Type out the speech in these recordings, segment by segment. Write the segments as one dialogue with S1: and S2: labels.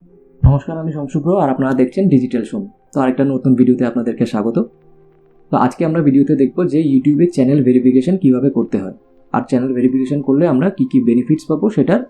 S1: নমস্কার, আমি শুভ্র আর আপনারা দেখছেন ডিজিটাল সোম। তো আরেকটা নতুন ভিডিওতে আপনাদেরকে স্বাগত। তো আজকে আমরা ভিডিওতে দেখব যে ইউটিউবে চ্যানেল ভেরিফিকেশন কিভাবে করতে হয়, আর চ্যানেল ভেরিফিকেশন করলে আমরা কি কি বেনিফিটস পাবো, সেটার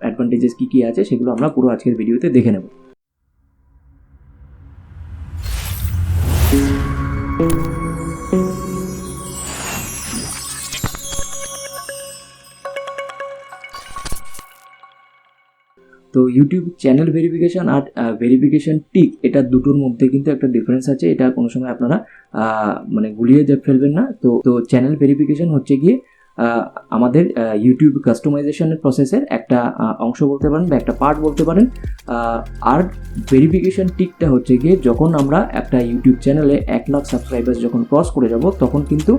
S1: অ্যাডভান্টেজেস কি কি আছে সেগুলো আমরা পুরো আজকের ভিডিওতে দেখে নেব। তো ইউটিউব চ্যানেল ভেরিফিকেশন আর ভেরিফিকেশন টিক, এটা দুটোর মধ্যে কিন্তু একটা ডিফারেন্স আছে। এটা কোনো সময় আপনারা মানে গুলিয়ে ফেলবেন না। তো চ্যানেল ভেরিফিকেশন হচ্ছে গিয়ে আমাদের ইউটিউব কাস্টমাইজেশনের প্রসেসের একটা অংশ বলতে পারেন বা একটা পার্ট বলতে পারেন। আর ভেরিফিকেশন টিকটা হচ্ছে গিয়ে যখন আমরা একটা ইউটিউব চ্যানেলে 1 লাখ সাবস্ক্রাইবার্স যখন ক্রস করে যাব, তখন কিন্তু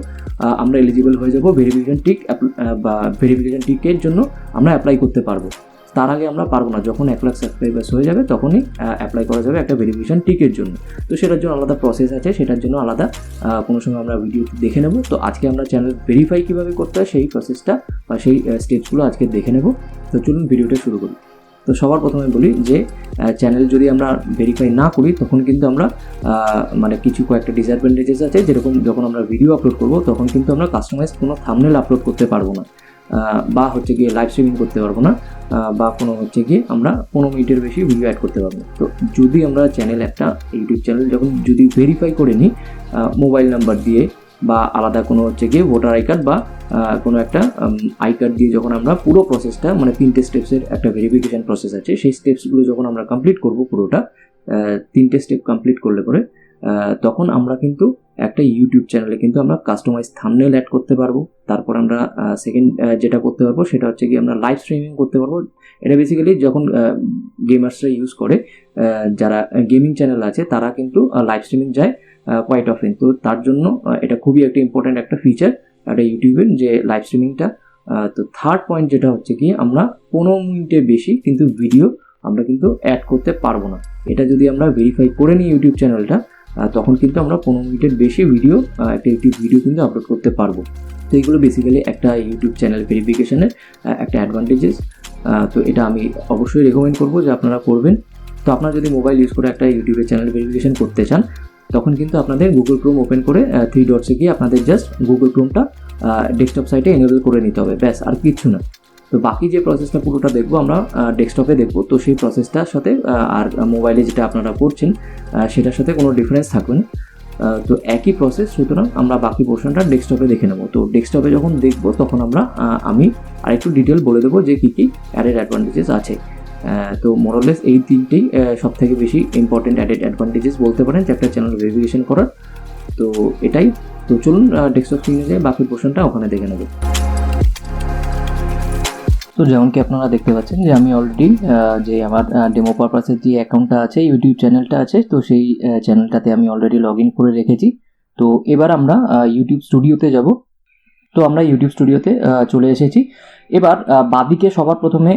S1: আমরা এলিজিবল হয়ে যাব ভেরিফিকেশন টিক বা ভেরিফিকেশন টিকের জন্য আমরা অ্যাপ্লাই করতে পারবো। তার আগে আমরা পারবো না। যখন 1 লাখ সাবস্ক্রাইবার্স হয়ে যাবে তখনই অ্যাপ্লাই করা যাবে একটা ভেরিফিকেশন টিকের জন্য। তো সেটার জন্য আলাদা প্রসেস আছে, সেটার জন্য আলাদা কোনো সময় আমরা ভিডিও দেখে নেব। তো আজকে আমরা চ্যানেল ভেরিফাই কীভাবে করতে হয় সেই প্রসেসটা বা সেই স্টেপসগুলো আজকে দেখে নেব। তো চলুন ভিডিওটা শুরু করি। তো সবার প্রথমে বলি যে চ্যানেল যদি আমরা ভেরিফাই না করি তখন কিন্তু আমরা মানে কয়েকটা ডিসঅ্যাডভান্টেজেস আছে। যেরকম যখন আমরা ভিডিও আপলোড করব তখন কিন্তু আমরা কাস্টমাইজ কোনো থাম্বনেল আপলোড করতে পারবো না, বা হচ্ছে গিয়ে লাইভ স্ট্রিমিং করতে পারবো না, বা কোনো হচ্ছে গিয়ে আমরা 15 মিনিটের বেশি ভিডিও অ্যাড করতে পারবো। তো যদি আমরা চ্যানেল একটা ইউটিউব চ্যানেল যখন যদি ভেরিফাই করে নিই মোবাইল নাম্বার দিয়ে বা আলাদা কোনো হচ্ছে গিয়ে ভোটার আই কার্ড বা কোনো একটা আই কার্ড দিয়ে, যখন আমরা পুরো প্রসেসটা মানে 3টে স্টেপসের একটা ভেরিফিকেশান প্রসেস আছে, সেই স্টেপসগুলো যখন আমরা কমপ্লিট করবো পুরোটা 3টে স্টেপ কমপ্লিট করলে পরে তখন আমরা কিন্তু একটা ইউটিউব চ্যানেলে কিন্তু আমরা কাস্টমাইজ থাম্বনেল অ্যাড করতে পারবো। তারপর আমরা সেকেন্ড যেটা করতে পারবো সেটা হচ্ছে কি আমরা লাইভ স্ট্রিমিং করতে পারবো। এটা বেসিক্যালি যখন গেমার্সরা ইউজ করে, যারা গেমিং চ্যানেল আছে তারা কিন্তু লাইভ স্ট্রিমিং যায় কোয়াইট অফেন। তো তার জন্য এটা খুবই একটা ইম্পর্ট্যান্ট একটা ফিচার একটা ইউটিউবের, যে লাইভ স্ট্রিমিংটা। তো থার্ড পয়েন্ট যেটা হচ্ছে কি আমরা 15 মিনিটের বেশি কিন্তু ভিডিও আমরা কিন্তু অ্যাড করতে পারবো না। এটা যদি আমরা ভেরিফাই করে নিই ইউটিউব চ্যানেলটা, তখন কিন্তু আমরা 15 মিনিটের বেশি ভিডিও একটা ইউটিউব ভিডিও কিন্তু আপলোড করতে পারবো। তো এইগুলো বেসিক্যালি একটা ইউটিউব চ্যানেল ভেরিফিকেশনের একটা অ্যাডভান্টেজেস। তো এটা আমি অবশ্যই রেকমেন্ড করবো যে আপনারা করবেন। তো আপনারা যদি মোবাইল ইউজ করে একটা ইউটিউবের চ্যানেল ভেরিফিকেশন করতে চান, তখন কিন্তু আপনাদের গুগল ক্রোম ওপেন করে 3 ডটসে গিয়ে আপনাদের জাস্ট গুগল ক্রোমটা ডেস্কটপ সাইটে এনেবল করে নিতে হবে, ব্যাস, আর কিচ্ছু না। তো বাকি যে প্রসেসটা পুরোটা দেখবো আমরা ডেস্কটপে দেখবো। তো সেই প্রসেসটার সাথে আর মোবাইলে যেটা আপনারা করছেন সেটার সাথে কোনো ডিফারেন্স থাকবে না। তো একই প্রসেস, সুতরাং আমরা বাকি পোর্শনটা ডেস্কটপে দেখে নেব। তো ডেস্কটপে যখন দেখব তখন আমি আরেকটু ডিটেল বলে দেবো যে কী কী অ্যাডেড অ্যাডভান্টেজেস আছে। তো মোরলেস এই 3টেই সব থেকে বেশি ইম্পর্টেন্ট অ্যাডেড অ্যাডভান্টেজেস বলতে পারেন যে একটা চ্যানেল ভেরিফিকেশন করার। তো এটাই। তো চলুন ডেস্কটপ স্ক্রিনে যেয়ে বাকি পোর্শনটা ওখানে দেখে নেব। তো যেমন কি আপনারা দেখতে পাচ্ছেন যে আমি অলরেডি যে আমার ডেমো পারপাসের যে অ্যাকাউন্টটা আছে, ইউটিউব চ্যানেলটা আছে, তো সেই চ্যানেলটাতে আমি অলরেডি লগ ইন করে রেখেছি। তো এবার আমরা ইউটিউব স্টুডিওতে যাব। তো আমরা ইউটিউব স্টুডিওতে চলে এসেছি। এবার বাদিকে সবার প্রথমে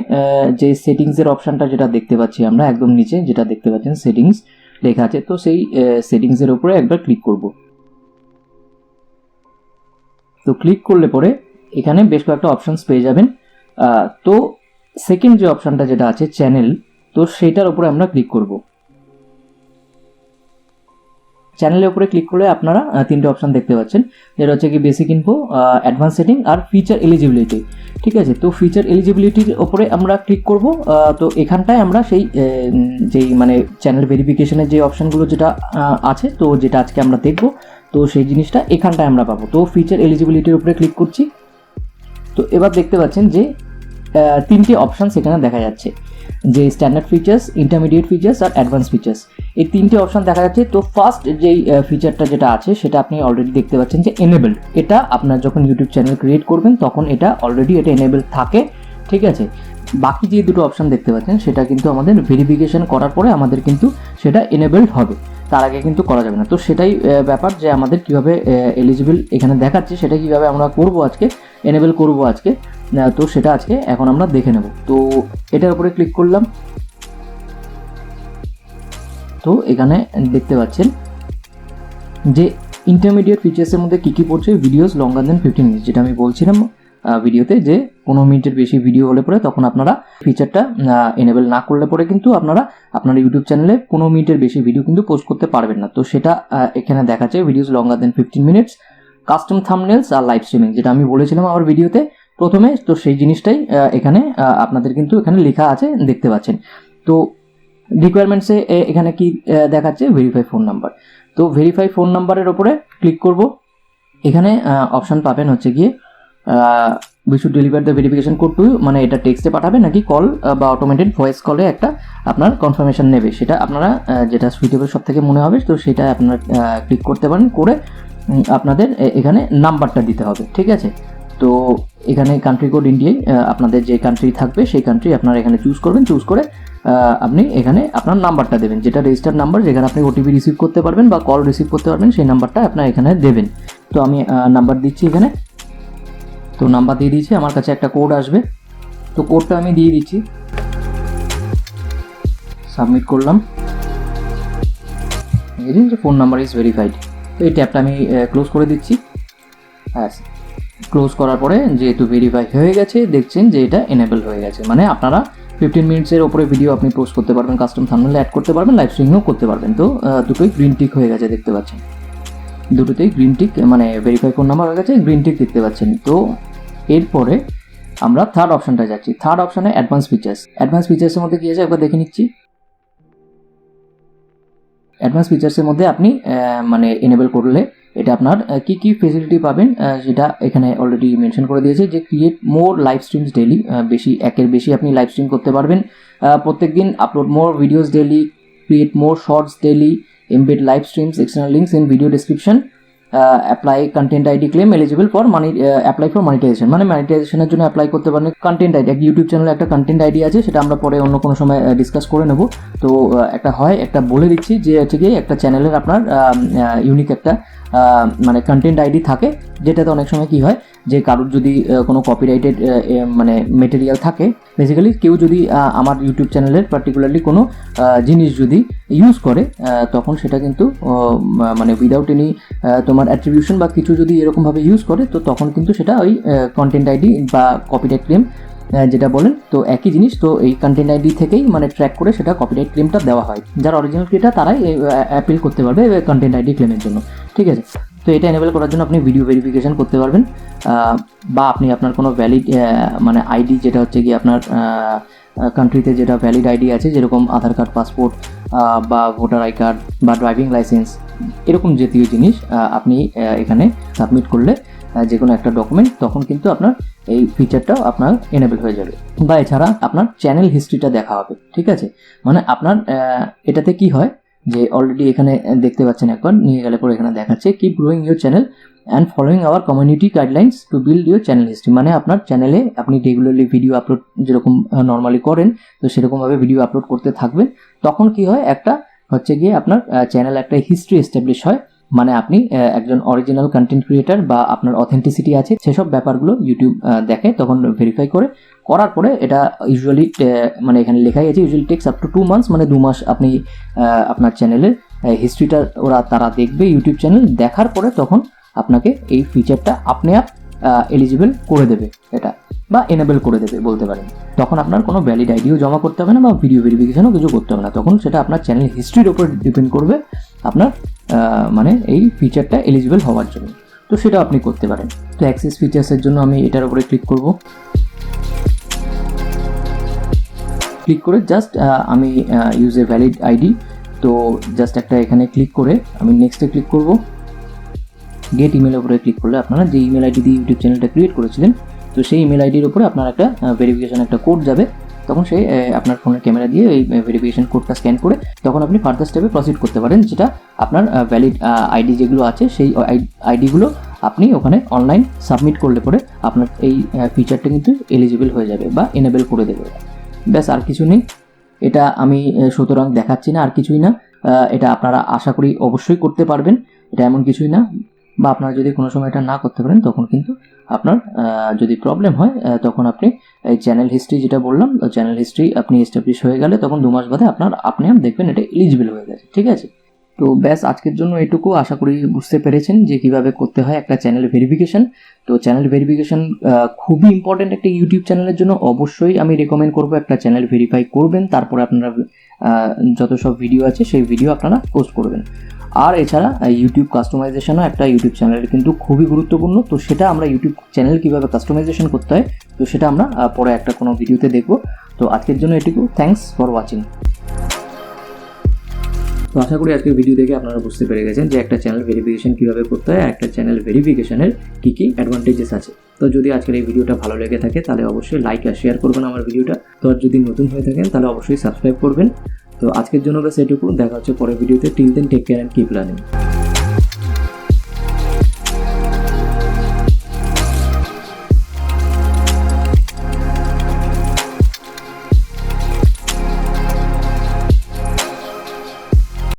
S1: যে সেটিংসের অপশানটা যেটা দেখতে পাচ্ছি আমরা একদম নিচে যেটা দেখতে পাচ্ছেন সেটিংস লেখা আছে, তো সেই সেটিংসের উপরে একবার ক্লিক করব। তো ক্লিক করলে পরে এখানে বেশ কয়েকটা অপশানস পেয়ে যাবেন। তো সেকেন্ড যে অপশানটা যেটা আছে চ্যানেল, তো সেটার উপরে আমরা ক্লিক করব। চ্যানেলের উপরে ক্লিক করলে আপনারা 3টে অপশান দেখতে পাচ্ছেন, যেটা হচ্ছে কি বেসিক ইনফো, অ্যাডভান্স সেটিং আর ফিচার এলিজিবিলিটি। ঠিক আছে, তো ফিচার এলিজিবিলিটির ওপরে আমরা ক্লিক করব। তো এখানটায় আমরা সেই যেই মানে চ্যানেল ভেরিফিকেশনের যে অপশানগুলো যেটা আছে, তো যেটা আজকে আমরা দেখব, তো সেই জিনিসটা এখানটায় আমরা পাবো। তো ফিচার এলিজিবিলিটির উপরে ক্লিক করছি। তো এবার দেখতে পাচ্ছেন যে 3টে অপশান সেখানে দেখা যাচ্ছে, যে স্ট্যান্ডার্ড ফিচার্স, ইন্টারমিডিয়েট ফিচার্স আর অ্যাডভান্স ফিচার্স, এই 3টে অপশান দেখা যাচ্ছে। তো ফার্স্ট যেই ফিচারটা যেটা আছে সেটা আপনি অলরেডি দেখতে পাচ্ছেন যে এনেবলড। এটা আপনার যখন ইউটিউব চ্যানেল ক্রিয়েট করবেন তখন এটা অলরেডি এনেবলড থাকে। ঠিক আছে, বাকি যে দুটো অপশান দেখতে পাচ্ছেন সেটা কিন্তু আমাদের ভেরিফিকেশন করার পরে আমাদের কিন্তু সেটা এনেবলড হবে, তার আগে কিন্তু করা যাবে না। তো সেটাই ব্যাপার যে আমাদের কীভাবে এলিজিবল এখানে দেখাচ্ছে সেটা কীভাবে আমরা করবো আজকে, এনেবল করবো আজকে। তো সেটা আজকে এখন আমরা দেখে নেব। তো এটার উপরে ক্লিক করলাম। তো এখানে দেখতে পাচ্ছেন যে ইন্টারমিডিয়েট ফিচার্সের মধ্যে কী কী পড়ছে, ভিডিওস লঙ্গার দেন 15 মিনিটস, যেটা আমি বলছিলাম ভিডিওতে যে 15 মিনিটের বেশি ভিডিও হলে পরে তখন আপনারা ফিচারটা এনেবল না করলে পরে কিন্তু আপনারা আপনার ইউটিউব চ্যানেলে 15 মিনিটের বেশি ভিডিও কিন্তু পোস্ট করতে পারবেন না। তো সেটা এখানে দেখাচ্ছে ভিডিওস লঙ্গার দেন 15 মিনিটস, কাস্টম থাম্বনেলস আর লাইভ স্ট্রিমিং, যেটা আমি বলেছিলাম আমার ভিডিওতে প্রথমে। তো সেই জিনিসটাই এখানে আপনাদের কিন্তু এখানে লেখা আছে, দেখতে পাচ্ছেন। তো রিকোয়ারমেন্টসে এখানে কি দেখাচ্ছে, ভেরিফাই ফোন নাম্বার। তো ভেরিফাই ফোন নাম্বারের ওপরে ক্লিক করব। এখানে অপশান পাবেন হচ্ছে গিয়ে we should deliver the verification code to you, মানে এটা টেক্সটে পাঠাবে নাকি কল বা অটোমেটেড ভয়েস কলে একটা আপনার কনফার্মেশন নেবে, সেটা আপনারা যেটা সুইটেবল সব থেকে মনে হবে তো সেটা আপনারা ক্লিক করতে পারেন। করে আপনাদের এখানে নাম্বারটা দিতে হবে, ঠিক আছে। তো এখানে কান্ট্রি কোড ইন্ডিয়ায় আপনাদের যে কান্ট্রি থাকবে সেই কান্ট্রি আপনারা এখানে চুজ করবেন। চুজ করে আপনি এখানে আপনার নাম্বারটা দেবেন, যেটা রেজিস্টার্ড নাম্বার, যেখানে আপনি ওটিপি রিসিভ করতে পারবেন বা কল রিসিভ করতে পারবেন, সেই নাম্বারটা আপনার এখানে দেবেন। তো আমি নাম্বার দিচ্ছি এখানে। তো নাম্বার দিয়ে দিয়েছি, আমার কাছে একটা কোড আসবে, তো কোডটা আমি দিয়ে দিচ্ছি, সাবমিট করলাম। Phone number is verified. তো এই ট্যাবটা আমি ক্লোজ করে দিচ্ছি। হ্যাঁ, ক্লোজ করার পরে যেহেতু ভেরিফাই হয়ে গেছে, দেখছেন যে এটা এনেবল হয়ে গেছে, মানে আপনারা 15 মিনিটসের ওপরে ভিডিও আপনি পোস্ট করতে পারবেন, কাস্টম থাম্বনেল অ্যাড করতে পারবেন, লাইভ স্ট্রিমিংও করতে পারবেন। তো দুটোই গ্রিন টিক হয়ে গেছে, দেখতে পাচ্ছেন দুটোতেই গ্রিন টিক, মানে ভেরিফাই ফোন নাম্বার হয়ে গেছে, গ্রিন টিক দেখতে পাচ্ছেন। তো এরপরে আমরা থার্ড অপশানটা যাচ্ছি। থার্ড অপশানে অ্যাডভান্স ফিচার্স। অ্যাডভান্স ফিচার্সের মধ্যে কি আছে একবার দেখে নিচ্ছি। অ্যাডভান্স ফিচার্সের মধ্যে আপনি মানে এনেবল করলে এটা আপনার কি কি ফেসিলিটি পাবেন সেটা এখানে অলরেডি মেনশন করে দিয়েছে, যে create more live streams daily, একের বেশি আপনি লাইভ স্ট্রিম করতে পারবেন প্রত্যেক দিন, upload more videos daily, create more shorts daily, embed live streams, external links in video description, apply content ID claim eligible for money, apply for monetization, মানে মনিটাইজেশনের জন্য অ্যাপ্লাই করতে পারেন। কন্টেন্ট আইডি, একটা ইউটিউব চ্যানেলে একটা কন্টেন্ট আইডি আছে, সেটা আমরা পরে অন্য কোনো সময় ডিসকাস করে নেব। তো একটা বলে দিচ্ছি যে হচ্ছে কি একটা চ্যানেলের আপনার ইউনিক একটা মানে কন্টেন্ট আইডি থাকে, যেটাতে অনেক সময় কি হয় যে কারোর যদি কোনো কপিরাইটেড মানে মেটেরিয়াল থাকে, বেসিক্যালি কেউ যদি আমার ইউটিউব চ্যানেলের পার্টিকুলারলি কোনো জিনিস যদি ইউজ করে তখন সেটা কিন্তু মানে উইদাউট এনি তোমার অ্যাট্রিবিউশন বা কিছু যদি এরকমভাবে ইউজ করে, তো তখন কিন্তু সেটা ওই কন্টেন্ট আইডি বা কপিরাইট ক্লেম যেটা বলেন, তো একই জিনিস। তো এই কন্টেন্ট আইডি থেকেই মানে ট্র্যাক করে সেটা কপিরাইট ক্লেমটা দেওয়া হয়, যারা অরিজিনাল ক্রিয়েটার তারাই অ্যাপিল করতে পারবে কন্টেন্ট আইডি ক্লেমের জন্য, ঠিক আছে। তো এটা এনেবল করার জন্য আপনি ভিডিও ভেরিফিকেশন করতে পারবেন, বা আপনি আপনার কোনো ভ্যালিড মানে আইডি, যেটা হচ্ছে কি আপনার কান্ট্রিতে যেটা ভ্যালিড আইডি আছে, যেরকম আধার কার্ড, পাসপোর্ট বা ভোটার আই কার্ড বা ড্রাইভিং লাইসেন্স, এরকম জাতীয় জিনিস আপনি এখানে সাবমিট করলে যে কোনো একটা ডকুমেন্ট, তখন কিন্তু আপনার এই ফিচারটাও আপনার এনেবল হয়ে যাবে। বা এছাড়া আপনার চ্যানেল হিস্ট্রিটা দেখা হবে, ঠিক আছে। মানে আপনার এটাতে কি হয় যে অলরেডি এখানে দেখতে পাচ্ছেন, একবার নিয়ে গেলে পরে এখানে দেখাচ্ছে keep growing your channel and following our community guidelines to build your channel history, মানে আপনার চ্যানেলে আপনি রেগুলারলি ভিডিও আপলোড যেরকম নর্মালি করেন, তো সেরকমভাবে ভিডিও আপলোড করতে থাকবেন। তখন কি হয়, একটা হচ্ছে গিয়ে আপনার চ্যানেল একটা হিস্ট্রি এস্টাবলিশ হয়, মানে আপনি একজন অরিজিনাল কন্টেন্ট ক্রিয়েটার বা আপনার অথেন্টিসিটি আছে সেসব ব্যাপারগুলো ইউটিউব দেখে, তখন ভেরিফাই করার পরে এটা ইউজুয়ালি মানে এখানে লেখাই আছে usually takes up to 2 months, মানে 2 মাস আপনি আপনার চ্যানেলের হিস্ট্রিটা তারা দেখবে ইউটিউব চ্যানেল দেখার পরে, তখন আপনাকে এই ফিচারটা আপনি এলিজিবল করে দেবে এটা, বা এনেবল করে দেবে বলতে পারেন। তখন আপনার কোনো ভ্যালিড আইডিও জমা করতে হবে না বা ভিডিও ভেরিফিকেশনও কিছু করতে হবে না, তখন সেটা আপনার চ্যানেল হিস্ট্রির উপর ডিপেন্ড করবে আপনার মানে এই ফিচারটা এলিজিবল হওয়ার জন্য। তো সেটা আপনি করতে পারেন। তো অ্যাক্সেস ফিচার্সের জন্য আমি এটার উপরে ক্লিক করব। ক্লিক করে জাস্ট আমি ইউজ এ ভ্যালিড আইডি, তো জাস্ট একটা এখানে ক্লিক করে আমি নেক্সটে ক্লিক করব। গেট ইমেলের উপরে ক্লিক করলে আপনারা যে ইমেল আইডি দিয়ে ইউটিউব চ্যানেলটা ক্রিয়েট করেছিলেন, তো সেই ইমেল আইডির উপরে আপনার একটা ভেরিফিকেশন একটা কোড যাবে, তখন সেই আপনার ফোনের ক্যামেরা দিয়ে এই ভেরিফিকেশন কোডটা স্ক্যান করে তখন আপনি ফার্দার স্টেপে প্রসিড করতে পারেন, যেটা আপনার ভ্যালিড আইডি যেগুলো আছে সেই আইডিগুলো আপনি ওখানে অনলাইন সাবমিট করলে পরে আপনার এই ফিচারটা কিন্তু এলিজিবল হয়ে যাবে বা এনেবল করে দেবে। ব্যাস, আর কিছু নেই। এটা আমি সুতরাং দেখাচ্ছি না, আর কিছুই না। এটা আপনারা আশা করি অবশ্যই করতে পারবেন, এটা এমন কিছুই না। বা আপনারা যদি কোনো সময় এটা না করতে পারেন, তখন কিন্তু আপনার যদি প্রবলেম হয়, তখন আপনি এই চ্যানেল হিস্ট্রি যেটা বললাম, চ্যানেল হিস্ট্রি আপনি এস্টাবলিশ হয়ে গেলে তখন 2 মাস বাদে আপনি দেখবেন এটা এলিজিবল হয়ে গেছে, ঠিক আছে। তো ব্যাস আজকের জন্য এটুকু, আশা করি বুঝতে পেরেছেন যে কিভাবে করতে হয় একটা চ্যানেল ভেরিফিকেশন। তো চ্যানেল ভেরিফিকেশন খুবই ইম্পর্টেন্ট একটা ইউটিউব চ্যানেলের জন্য। অবশ্যই আমি রেকমেন্ড করবো একটা চ্যানেল ভেরিফাই করবেন, তারপরে আপনারা যত সব ভিডিও আছে সেই ভিডিও আপনারা পোস্ট করবেন। আর এছাড়া ইউটিউব কাস্টমাইজেশনও একটা ইউটিউব চ্যানেলের কিন্তু খুবই গুরুত্বপূর্ণ। তো সেটা আমরা ইউটিউব চ্যানেল কীভাবে কাস্টমাইজেশন করতে হয় তো সেটা আমরা পরে একটা কোনো ভিডিওতে দেখব। তো আজকের জন্য এটুকু, থ্যাঙ্কস ফর ওয়াচিং। তো আশা করি আজকের ভিডিও দেখে আপনারা বুঝতে পেরে গেছেন যে একটা চ্যানেল ভেরিফিকেশন কীভাবে করতে হয়, একটা চ্যানেল ভেরিফিকেশনের কী কী অ্যাডভান্টেজেস আছে। তো যদি আজকের এই ভিডিওটা ভালো লেগে থাকে তাহলে অবশ্যই লাইক আর শেয়ার করবেন আমার ভিডিওটা। তো আর যদি নতুন হয়ে থাকেন তাহলে অবশ্যই সাবস্ক্রাইব করবেন। তো আজকের জন্য ব্যাস এটুকু, দেখা হচ্ছে পরের ভিডিওতে। Till then take care and keep learning.